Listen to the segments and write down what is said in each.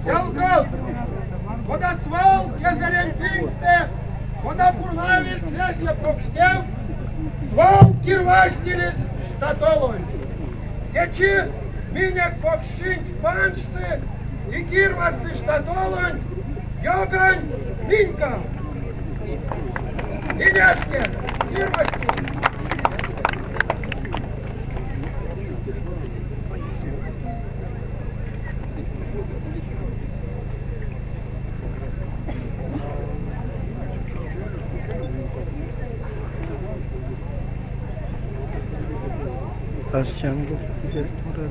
Ялков, водосвал, кезелемпинсте, водопурнавит лесе покстевс, свал кирвастилис штатолой. Течи минек фокщинь панчцы, и кирвасы штатолой, йогань минка. Иляске, кирвасти. Aşçamda güzel burada.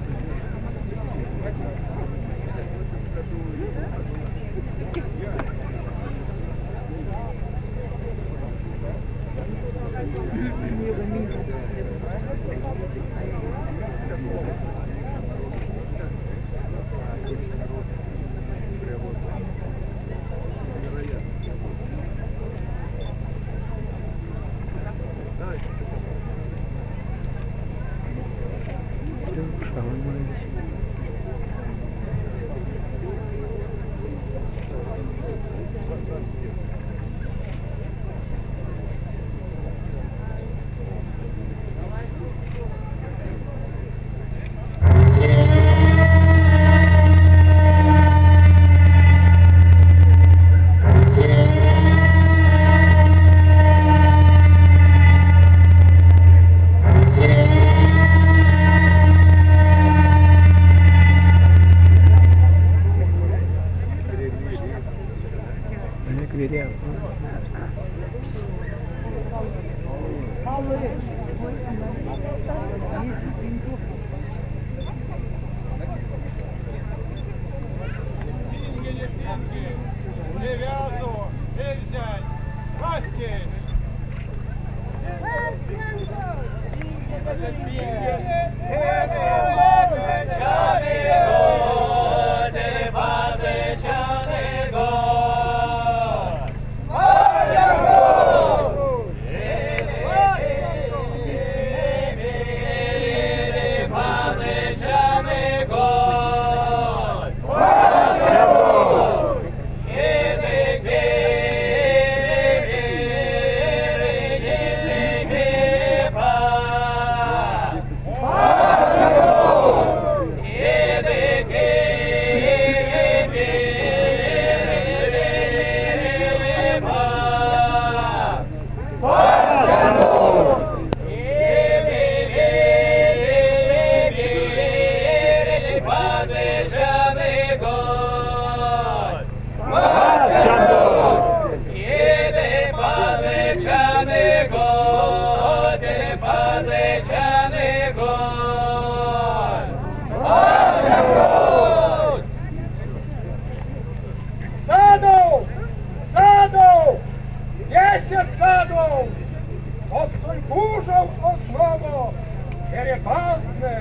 перепасны,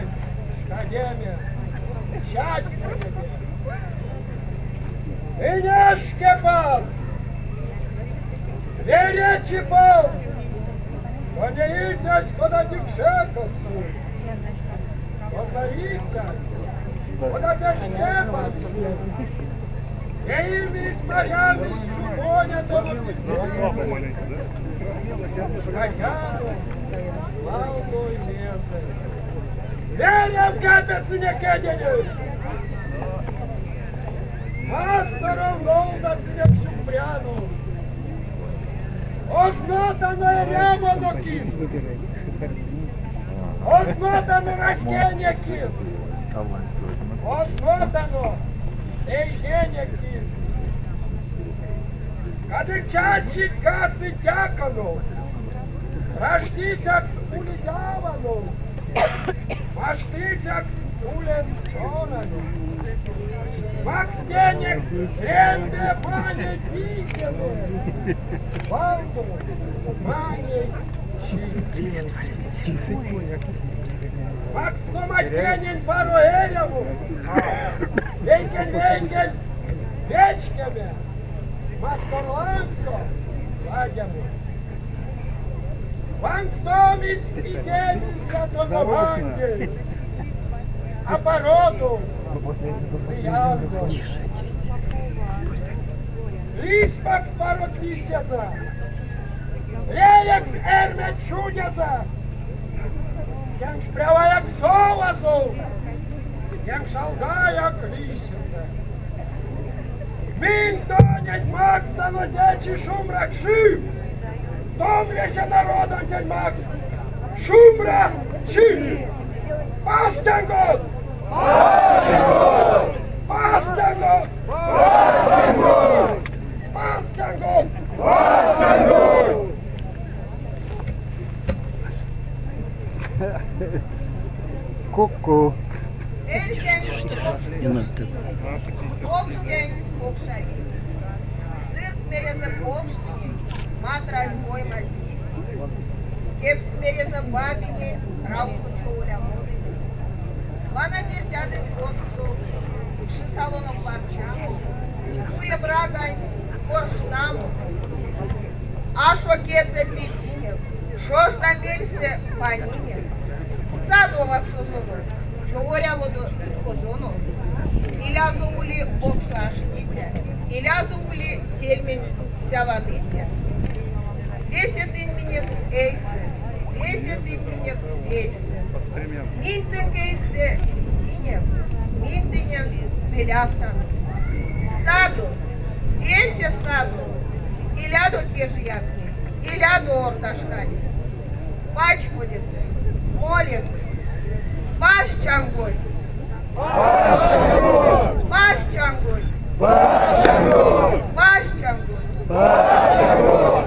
шкадеме, чать по небе. И нешке пас, веречи пас, подеитесь, куда дикшекосу, подавитесь, куда пешке подчу, ими с морями субоня тому шкадяну, славную лесы. Верям капец не кеденю! Мастером голда синек шумбряну. Ознотано рябано кис. Ознотано рождение кис. Ознотано эйдение кис. Кады чачи касы тякану. Рождитяк улетявану. Маштитяк улез чонану. Макс денег, хлебе, мане, писему, валду, мане, чист. Макс ломатенен пару элеву, вейкен, вечками, масторлансо, ладему. Ван из идемис я донованде, а породу, Сиявно. Лиспак спарот лисяза. Леекс эрмет чудяза. Янг шпряваяк совазу. Янг шалдаяк лисяза. Мин тонет Макс на дечи шумрак ши. Тон весе народом день Макс. Шумрак ши. Пастянгот. Пастянгот! Пастянгот! Пастянгот! Пастянгот! Пастянгот! Ку-ку. Эльген, Окштень, Окшави. Сыр мереза Окштине, мат разбой мазнистики. Кепс мереза Бабине, рауку чоуля моды. Вана мерзяды косту, шесалоном парчаму. Куре брагань, корштаму. А шо кеце пепине, шо ж намельсе панине. Садова созону, чогоря воду козону. Иля зоули оксаштите, иля зоули сельмен сявадите. 10 минек эйсы, 10 минек эйсы. Минтен кейсте сине, минтенен пеляфтан. Саду, 10 саду, иля до кежьяки, иля до орташкали. Пач ходится, молится. Баш чангой. Баш чангой. Баш чангой. Баш чангой. Баш чангой. Баш чангой.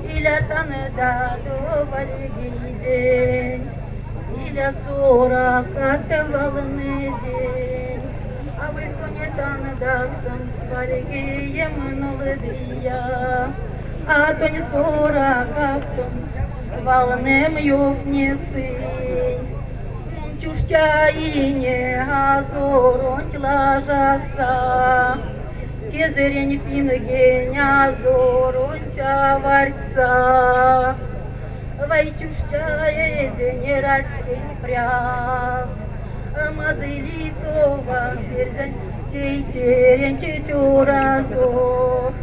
Иля танеда до валиги день, Иля 40 волны день, а вы кто не танеда в валиги емнули дия, а то не 40 волнем юфнесы. Чушча и не азоронь лажаса, Кезерень пинген азоронь варца. Вайтюшча не распень пряв, Мазылитова берзань тейтерень тетюразов.